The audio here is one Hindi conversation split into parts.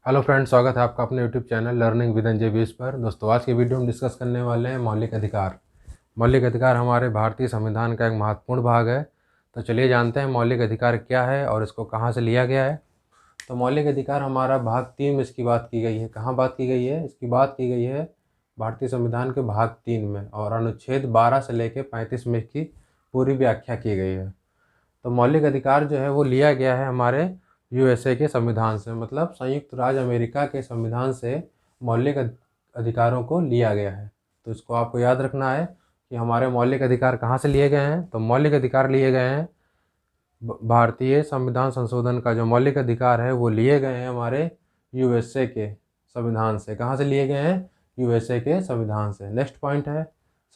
हेलो फ्रेंड्स, स्वागत है आपका अपने YouTube channel learning with NJ base पर। दोस्तों, आज की वीडियो में डिस्कस करने वाले हैं मौलिक अधिकार। मौलिक अधिकार हमारे भारतीय संविधान का एक महत्वपूर्ण भाग है। तो चलिए जानते हैं मौलिक अधिकार क्या है और इसको कहाँ से लिया गया है। तो मौलिक अधिकार हमारा भाग 3 में इसकी बात की गई है। कहाँ बात की गई है? इसकी बात की गई है भारतीय संविधान के भाग 3 में, और अनुच्छेद 12 से लेकर 35 में इसकी पूरी व्याख्या की गई है। तो मौलिक अधिकार जो है वो लिया गया है हमारे यूएसए के संविधान से, मतलब संयुक्त राज्य अमेरिका के संविधान से मौलिक अधिकारों को लिया गया है। तो इसको आपको याद रखना है कि हमारे मौलिक अधिकार कहाँ से लिए गए हैं। तो मौलिक अधिकार लिए गए हैं भारतीय संविधान संशोधन का जो मौलिक अधिकार है वो लिए गए हैं हमारे यूएसए के संविधान से। कहाँ से लिए गए हैं? यूएसए के संविधान से। नेक्स्ट पॉइंट है,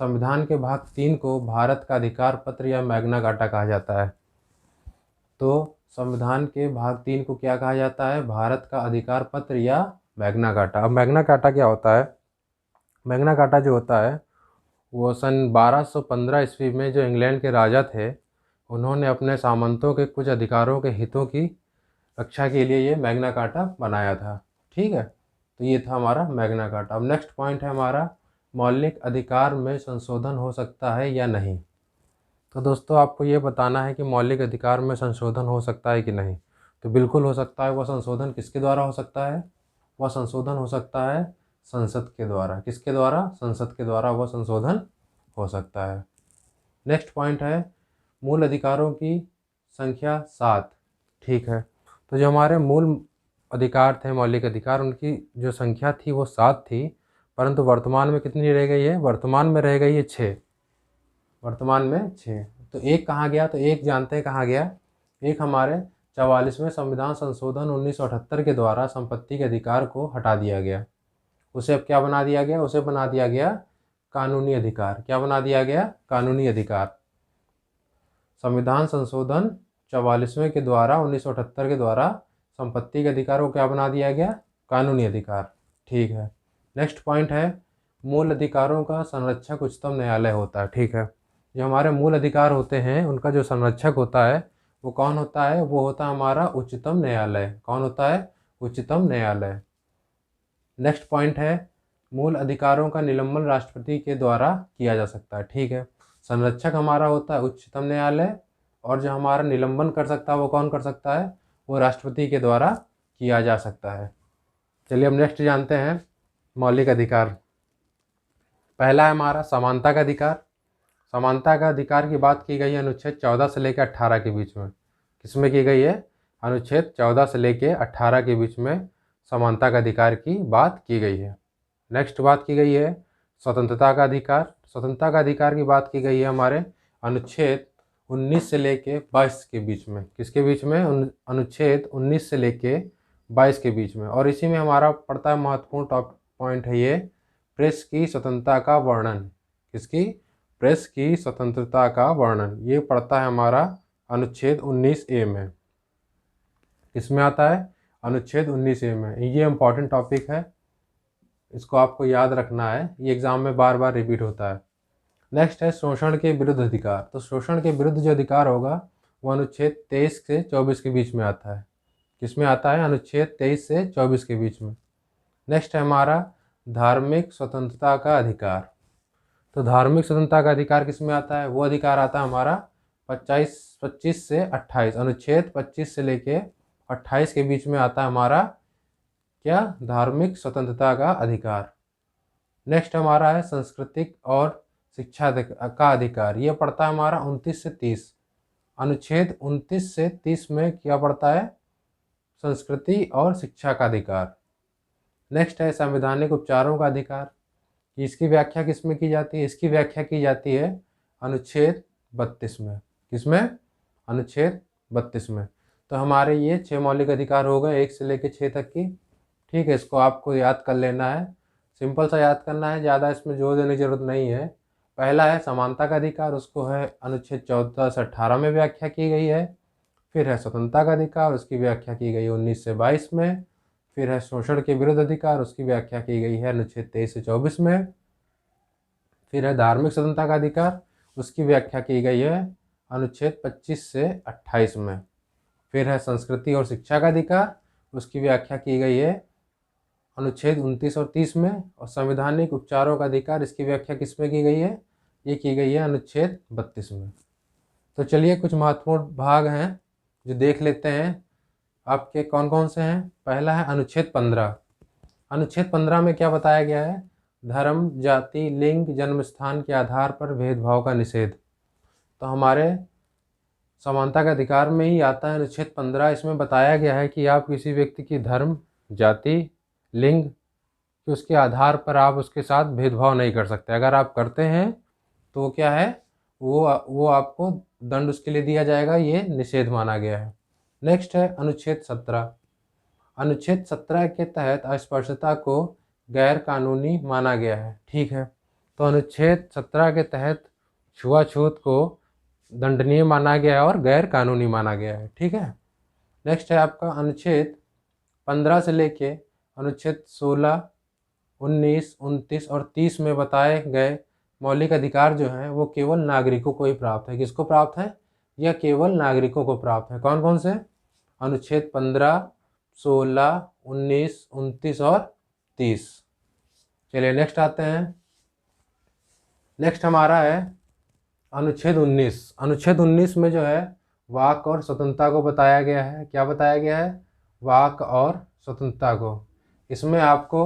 संविधान के भाग 3 को भारत का अधिकार पत्र या मैग्ना कार्टा कहा जाता है। तो संविधान के भाग 3 को क्या कहा जाता है? भारत का अधिकार पत्र या मैग्ना कार्टा। अब मैग्ना कार्टा क्या होता है? मैग्ना कार्टा जो होता है वो सन 1215 ईस्वी में जो इंग्लैंड के राजा थे, उन्होंने अपने सामंतों के कुछ अधिकारों के हितों की रक्षा के लिए ये मैग्ना कार्टा बनाया था। ठीक है, तो ये था हमारा मैग्ना कार्टा। अब नेक्स्ट पॉइंट है हमारा, मौलिक अधिकार में संशोधन हो सकता है या नहीं। तो दोस्तों, आपको ये बताना है कि मौलिक अधिकार में संशोधन हो सकता है कि नहीं। तो बिल्कुल हो सकता है। वह संशोधन किसके द्वारा हो सकता है? वह संशोधन हो सकता है संसद के द्वारा। किसके द्वारा? संसद के द्वारा वह संशोधन हो सकता है। नेक्स्ट पॉइंट है, मूल अधिकारों की संख्या 7। ठीक है, तो जो हमारे मूल अधिकार थे, मौलिक अधिकार, उनकी जो संख्या थी वो 7 थी, परंतु वर्तमान में कितनी रह गई है? वर्तमान में रह गई है 6। वर्तमान में 6। तो एक कहाँ गया? तो एक जानते हैं कहाँ गया। एक हमारे 44वें संविधान संशोधन 1978 के द्वारा संपत्ति के अधिकार को हटा दिया गया। उसे अब क्या बना दिया गया? उसे बना दिया गया कानूनी अधिकार। क्या बना दिया गया? कानूनी अधिकार। संविधान संशोधन 44वें के द्वारा 1978 के द्वारा संपत्ति के अधिकार को क्या बना दिया गया? कानूनी अधिकार। ठीक है, नेक्स्ट पॉइंट है, मूल अधिकारों का संरक्षक उच्चतम न्यायालय होता है। ठीक है, जो हमारे मूल अधिकार होते हैं उनका जो संरक्षक होता है वो कौन होता है? वो होता है हमारा उच्चतम न्यायालय। कौन होता है? उच्चतम न्यायालय। नेक्स्ट पॉइंट है, मूल अधिकारों का निलंबन राष्ट्रपति के द्वारा किया जा सकता है। ठीक है, संरक्षक हमारा होता है उच्चतम न्यायालय, और जो हमारा निलंबन कर सकता है वो कौन कर सकता है? वो राष्ट्रपति के द्वारा किया जा सकता है। चलिए अब नेक्स्ट जानते हैं मौलिक अधिकार। पहला है हमारा समानता का अधिकार। समानता का अधिकार की बात की गई है अनुच्छेद 14 से लेकर 18 के बीच में। किसमें की गई है? अनुच्छेद 14 से लेकर 18 के बीच में समानता का अधिकार की बात की गई है। नेक्स्ट बात की गई है स्वतंत्रता का अधिकार। स्वतंत्रता का अधिकार की बात की गई है हमारे अनुच्छेद 19 से लेके 22 के बीच में। किसके बीच में? अनुच्छेद 19 से लेके 22 के बीच में। और इसी में हमारा पड़ता है महत्वपूर्ण टॉप पॉइंट है ये, प्रेस की स्वतंत्रता का वर्णन। किसकी? प्रेस की स्वतंत्रता का वर्णन। ये पड़ता है हमारा अनुच्छेद 19A में। किसमें आता है? अनुच्छेद 19A में। ये इंपॉर्टेंट टॉपिक है, इसको आपको याद रखना है, ये एग्जाम में बार बार रिपीट होता है। नेक्स्ट है शोषण के विरुद्ध अधिकार। तो शोषण के विरुद्ध जो अधिकार होगा वो अनुच्छेद 23 से 24 के बीच में आता है। किसमें आता है? अनुच्छेद 23 से 24 के बीच में। नेक्स्ट है हमारा धार्मिक स्वतंत्रता का अधिकार। तो धार्मिक स्वतंत्रता का अधिकार किसमें आता है? वो अधिकार आता है हमारा 25 से 28, अनुच्छेद 25 से लेके 28 के बीच में आता है हमारा क्या? धार्मिक स्वतंत्रता का अधिकार। नेक्स्ट हमारा है सांस्कृतिक और शिक्षा का अधिकार। ये पड़ता है हमारा 29 से 30। अनुच्छेद 29 से 30 में क्या पड़ता है? संस्कृति और शिक्षा का अधिकार। नेक्स्ट है संवैधानिक उपचारों का अधिकार। इसकी व्याख्या किसमें की जाती है? इसकी व्याख्या की जाती है अनुच्छेद 32 में। किसमें? अनुच्छेद 32 में। तो हमारे ये 6 मौलिक अधिकार हो गए 1 से लेकर 6 तक की। ठीक है, इसको आपको याद कर लेना है, सिंपल सा याद करना है, ज़्यादा इसमें जोर देने की जरूरत नहीं है। पहला है समानता का अधिकार, उसको है अनुच्छेद 14 से 18 में व्याख्या की गई है। फिर है स्वतंत्रता का अधिकार, उसकी व्याख्या की गई 19 से 22 में। फिर है शोषण के विरुद्ध अधिकार, उसकी व्याख्या की गई है अनुच्छेद 23 से 24 में। फिर है धार्मिक स्वतंत्रता का अधिकार, उसकी व्याख्या की गई है अनुच्छेद 25 से 28 में। फिर है संस्कृति और शिक्षा का अधिकार, उसकी व्याख्या की गई है अनुच्छेद 29 और 30 में, और संवैधानिक उपचारों का अधिकार इसकी व्याख्या किस में की गई है, ये की गई है अनुच्छेद 32 में। तो चलिए कुछ महत्वपूर्ण भाग हैं जो देख लेते हैं आपके कौन कौन से हैं। पहला है अनुच्छेद 15। अनुच्छेद 15 में क्या बताया गया है, धर्म, जाति, लिंग, जन्म स्थान के आधार पर भेदभाव का निषेध। तो हमारे समानता का अधिकार में ही आता है अनुच्छेद 15। इसमें बताया गया है कि आप किसी व्यक्ति की धर्म, जाति, लिंग कि उसके आधार पर आप उसके साथ भेदभाव नहीं कर सकते। अगर आप करते हैं तो क्या है, वो आपको दंड उसके लिए दिया जाएगा, ये निषेध माना गया है। नेक्स्ट है अनुच्छेद 17। अनुच्छेद 17 के तहत अस्पृश्यता को गैर कानूनी माना गया है। ठीक है, तो अनुच्छेद 17 के तहत छुआछूत को दंडनीय माना गया है और गैर कानूनी माना गया है। ठीक है, नेक्स्ट है आपका अनुच्छेद 15 से लेके अनुच्छेद 16, 19, 29 और 30 में बताए गए मौलिक अधिकार जो हैं वो केवल नागरिकों को ही प्राप्त है। किसको प्राप्त है, यह केवल नागरिकों को प्राप्त है। कौन कौन से, अनुच्छेद 15, 16, 19, 29 और 30। चलिए नेक्स्ट आते हैं। नेक्स्ट हमारा है अनुच्छेद 19। अनुच्छेद 19 में जो है वाक और स्वतंत्रता को बताया गया है। क्या बताया गया है, वाक और स्वतंत्रता को। इसमें आपको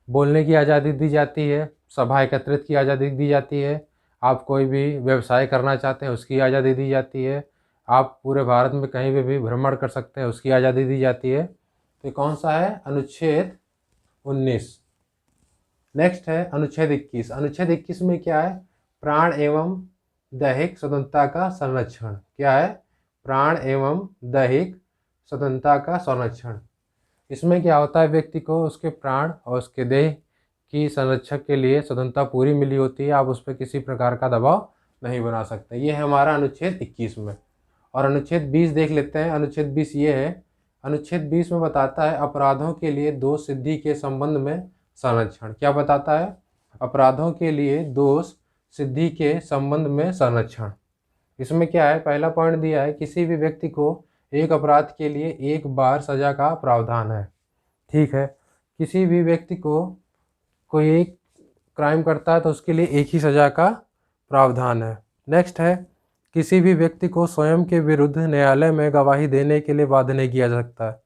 बोलने की आज़ादी दी जाती है, सभा एकत्रित की आज़ादी दी जाती है, आप कोई भी व्यवसाय करना चाहते हैं उसकी आज़ादी दी जाती है, आप पूरे भारत में कहीं भी भ्रमण कर सकते हैं उसकी आज़ादी दी जाती है। तो कौन सा है, अनुच्छेद 19। नेक्स्ट है अनुच्छेद 21। अनुच्छेद 21 में क्या है, प्राण एवं दैहिक स्वतंत्रता का संरक्षण। क्या है, प्राण एवं दैहिक स्वतंत्रता का संरक्षण। इसमें क्या होता है, व्यक्ति को उसके प्राण और उसके देह की संरक्षक के लिए स्वतंत्रता पूरी मिली होती है, आप उस पर किसी प्रकार का दबाव नहीं बना सकते। ये है हमारा अनुच्छेद 21 में। और अनुच्छेद 20 देख लेते हैं। अनुच्छेद 20 ये है, अनुच्छेद 20 में बताता है अपराधों के लिए दोष सिद्धि के संबंध में संरक्षण। क्या बताता है, अपराधों के लिए दोष सिद्धि के संबंध में संरक्षण। इसमें क्या है, पहला पॉइंट दिया है, किसी भी व्यक्ति को एक अपराध के लिए एक बार सजा का प्रावधान है। ठीक है, किसी भी व्यक्ति को कोई एक क्राइम करता है तो उसके लिए एक ही सजा का प्रावधान है। नेक्स्ट है, किसी भी व्यक्ति को स्वयं के विरुद्ध न्यायालय में गवाही देने के लिए बाध्य नहीं किया जा सकता है।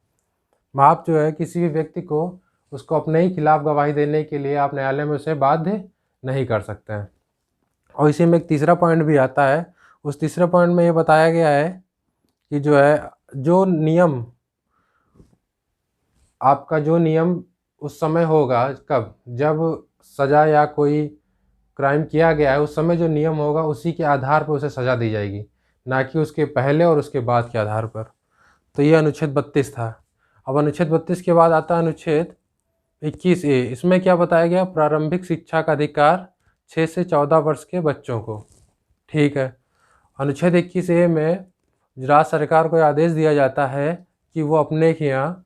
आप जो है किसी भी व्यक्ति को उसको अपने ही खिलाफ गवाही देने के लिए आप न्यायालय में उसे बाध्य नहीं कर सकते हैं। और इसी में एक तीसरा पॉइंट भी आता है। उस तीसरे पॉइंट में ये बताया गया है कि जो है, जो नियम आपका जो नियम उस समय होगा, कब, जब सज़ा या कोई क्राइम किया गया है उस समय जो नियम होगा उसी के आधार पर उसे सज़ा दी जाएगी, ना कि उसके पहले और उसके बाद के आधार पर। तो ये अनुच्छेद 32 था। अब अनुच्छेद 32 के बाद आता है अनुच्छेद 21A। इसमें क्या बताया गया, प्रारंभिक शिक्षा का अधिकार 6 से 14 वर्ष के बच्चों को। ठीक है, अनुच्छेद 21A में राज्य सरकार को आदेश दिया जाता है कि वो अपने यहाँ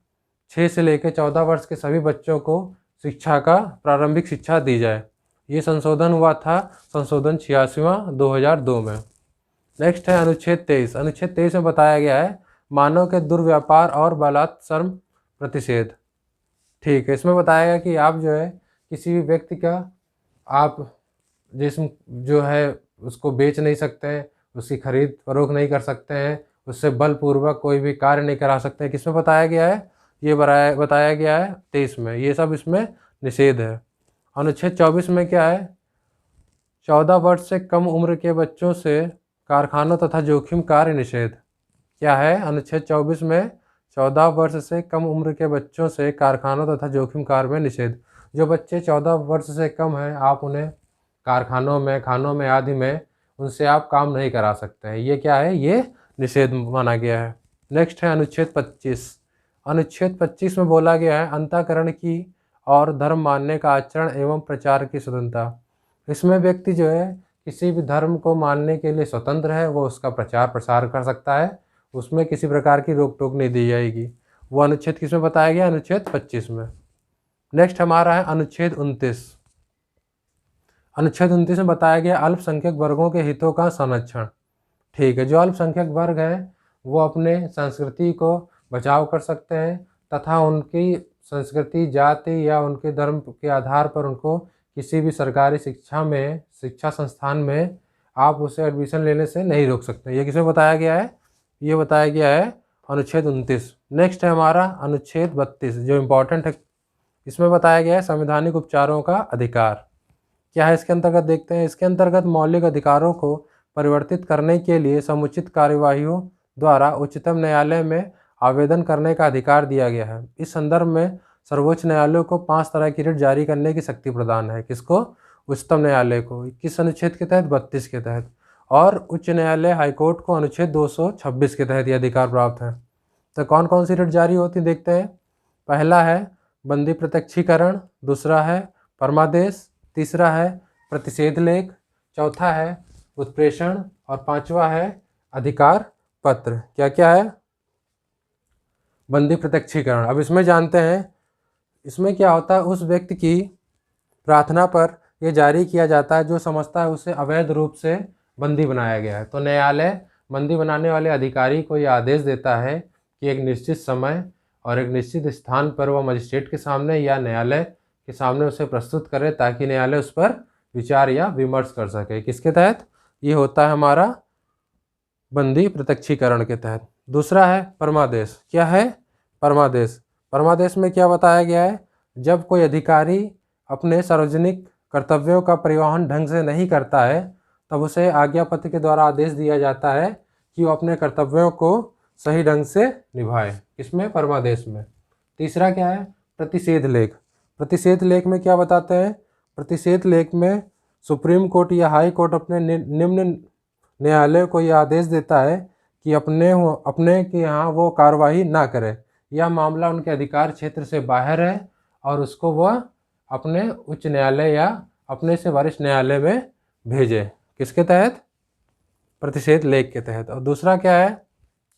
6 से लेकर 14 वर्ष के सभी बच्चों को शिक्षा का प्रारंभिक शिक्षा दी जाए। ये संशोधन हुआ था, संशोधन 86वां 2002 में। नेक्स्ट है अनुच्छेद 23। अनुच्छेद 23 में बताया गया है मानव के दुर्व्यापार और बलात्सर्म प्रतिषेध। ठीक है, इसमें बताया गया कि आप जो है किसी भी व्यक्ति का आप जिस्म जो है उसको बेच नहीं सकते हैं, उसकी खरीद फरोख्त नहीं कर सकते हैं, उससे बलपूर्वक कोई भी कार्य नहीं करा सकते हैं। किसमें बताया गया है, ये बताया गया है 23 में। ये सब इसमें निषेध है। अनुच्छेद 24 में क्या है, 14 वर्ष से कम उम्र के बच्चों से कारखानों तथा जोखिम कार्य निषेध। क्या है, अनुच्छेद 24 में 14 वर्ष से कम उम्र के बच्चों से कारखानों तथा जोखिम कार्य में निषेध। जो बच्चे 14 वर्ष से कम हैं आप उन्हें कारखानों में, खानों में आदि में उनसे आप काम नहीं करा सकते हैं। ये क्या है, ये निषेध माना गया है। नेक्स्ट है अनुच्छेद 25। अनुच्छेद 25 में बोला गया है अंतःकरण की और धर्म मानने का आचरण एवं प्रचार की स्वतंत्रता। इसमें व्यक्ति जो है किसी भी धर्म को मानने के लिए स्वतंत्र है, वो उसका प्रचार प्रसार कर सकता है, उसमें किसी प्रकार की रोक टोक नहीं दी जाएगी। वो अनुच्छेद किसमें बताया गया, अनुच्छेद 25 में। नेक्स्ट हमारा है अनुच्छेद 29। अनुच्छेद 29 में बताया गया अल्पसंख्यक वर्गों के हितों का संरक्षण। ठीक है, जो अल्पसंख्यक वर्ग हैं वो अपने संस्कृति को बचाव कर सकते हैं तथा उनकी संस्कृति, जाति या उनके धर्म के आधार पर उनको किसी भी सरकारी शिक्षा संस्थान में आप उसे एडमिशन लेने से नहीं रोक सकते। ये किसमें बताया गया है? ये बताया गया है अनुच्छेद 29। नेक्स्ट है हमारा अनुच्छेद 32 जो इम्पोर्टेंट है। इसमें बताया गया है संवैधानिक उपचारों का अधिकार। क्या है इसके अंतर्गत? देखते हैं। इसके अंतर्गत मौलिक अधिकारों को परिवर्तित करने के लिए समुचित कार्यवाहियों द्वारा उच्चतम न्यायालय में आवेदन करने का अधिकार दिया गया है। इस संदर्भ में सर्वोच्च न्यायालय को 5 तरह की रिट जारी करने की शक्ति प्रदान है। किसको? उच्चतम न्यायालय को। किस अनुच्छेद के तहत? 32 के तहत। और उच्च न्यायालय हाईकोर्ट को अनुच्छेद 226 के तहत ये अधिकार प्राप्त है। तो कौन कौन सी रिट जारी होती देखते हैं। पहला है बंदी प्रत्यक्षीकरण, दूसरा है परमादेश, तीसरा है प्रतिषेध लेख, चौथा है उत्प्रेषण और पांचवा है अधिकार पत्र। क्या क्या है? बंदी प्रत्यक्षीकरण। अब इसमें जानते हैं इसमें क्या होता है। उस व्यक्ति की प्रार्थना पर यह जारी किया जाता है जो समझता है उसे अवैध रूप से बंदी बनाया गया है। तो न्यायालय बंदी बनाने वाले अधिकारी को यह आदेश देता है कि एक निश्चित समय और एक निश्चित स्थान पर वह मजिस्ट्रेट के सामने या न्यायालय के सामने उसे प्रस्तुत करे ताकि न्यायालय उस पर विचार या विमर्श कर सके। किसके तहत? ये होता है हमारा बंदी प्रत्यक्षीकरण के तहत। दूसरा है परमादेश। क्या है? परमादेश। परमादेश में क्या बताया गया है? जब कोई अधिकारी अपने सार्वजनिक कर्तव्यों का परिवहन ढंग से नहीं करता है तब उसे आज्ञा पत्र के द्वारा आदेश दिया जाता है कि वो अपने कर्तव्यों को सही ढंग से निभाए। किसमें? परमादेश में। तीसरा क्या है? प्रतिषेध लेख। प्रतिषेध लेख में क्या बताते हैं? प्रतिषेध लेख में सुप्रीम कोर्ट या हाई कोर्ट अपने निम्न न्यायालय को यह आदेश देता है कि अपने के यहाँ वो कार्रवाई ना करे। यह मामला उनके अधिकार क्षेत्र से बाहर है और उसको वह अपने उच्च न्यायालय या अपने से वरिष्ठ न्यायालय में भेजे। किसके तहत? प्रतिषेध लेख के तहत। और दूसरा क्या है?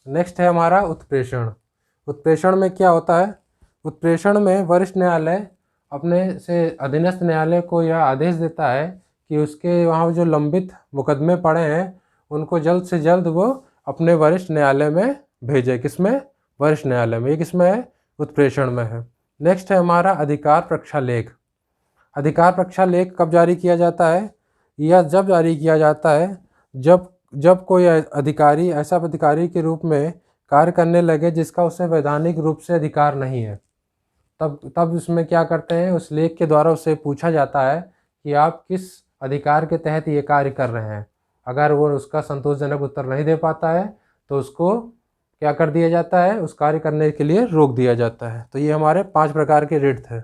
नेक्स्ट है हमारा उत्प्रेषण। उत्प्रेषण में क्या होता है? उत्प्रेषण में वरिष्ठ न्यायालय अपने से अधीनस्थ न्यायालय को यह आदेश देता है कि उसके वहाँ जो लंबित मुकदमे पड़े हैं उनको जल्द से जल्द वो अपने वरिष्ठ न्यायालय में भेजे। किसमें? वरिष्ठ न्यायालय में। ये किसमें है? उत्प्रेषण में है। नेक्स्ट है हमारा अधिकार परीक्षा लेख। अधिकार परीक्षा लेख कब जारी किया जाता है? यह जब जारी किया जाता है जब कोई अधिकारी ऐसा अधिकारी के रूप में कार्य करने लगे जिसका उसे वैधानिक रूप से अधिकार नहीं है। तब उसमें क्या करते हैं? उस लेख के द्वारा उससे पूछा जाता है कि आप किस अधिकार के तहत ये कार्य कर रहे हैं। अगर वो उसका संतोषजनक उत्तर नहीं दे पाता है तो उसको क्या कर दिया जाता है? उस कार्य करने के लिए रोक दिया जाता है। तो ये हमारे 5 प्रकार के रिट थे।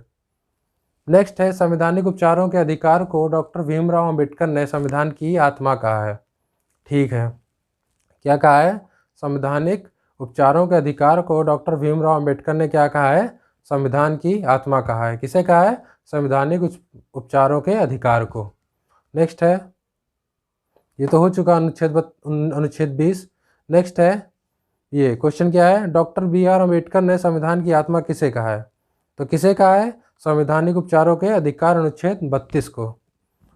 नेक्स्ट है संवैधानिक उपचारों के अधिकार को डॉक्टर भीमराव अंबेडकर ने संविधान की आत्मा कहा है। ठीक है, क्या कहा है? संवैधानिक उपचारों के अधिकार को डॉक्टर भीमराव अंबेडकर ने क्या कहा है? संविधान की आत्मा कहा है। किसे कहा है? संवैधानिक उपचारों के अधिकार को। नेक्स्ट है, ये तो हो चुका अनुच्छेद 20। नेक्स्ट है ये क्वेश्चन क्या है? डॉक्टर BR अम्बेडकर ने संविधान की आत्मा किसे कहा है? तो किसे कहा है? संवैधानिक उपचारों के अधिकार अनुच्छेद 32 को।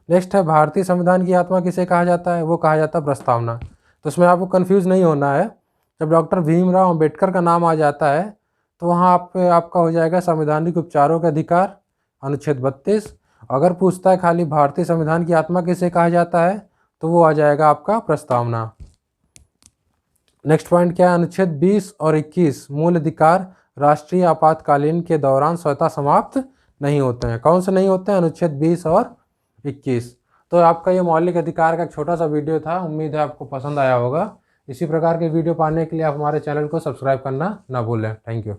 नेक्स्ट है भारतीय संविधान की आत्मा किसे कहा जाता है? वो कहा जाता है प्रस्तावना। तो इसमें आपको कंफ्यूज नहीं होना है। जब डॉक्टर भीमराव अम्बेडकर का नाम आ जाता है तो वहाँ आपका हो जाएगा संवैधानिक उपचारों के अधिकार अनुच्छेद 32। अगर पूछता है खाली भारतीय संविधान की आत्मा किसे कहा जाता है तो वो आ जाएगा आपका प्रस्तावना। नेक्स्ट पॉइंट क्या है? अनुच्छेद 20 और 21 मूल अधिकार राष्ट्रीय आपातकालीन के दौरान स्वतः समाप्त नहीं होते हैं। कौन से नहीं होते हैं? अनुच्छेद 20 और 21। तो आपका ये मौलिक अधिकार का एक छोटा सा वीडियो था। उम्मीद है आपको पसंद आया होगा। इसी प्रकार के वीडियो पाने के लिए आप हमारे चैनल को सब्सक्राइब करना ना भूलें। Thank you.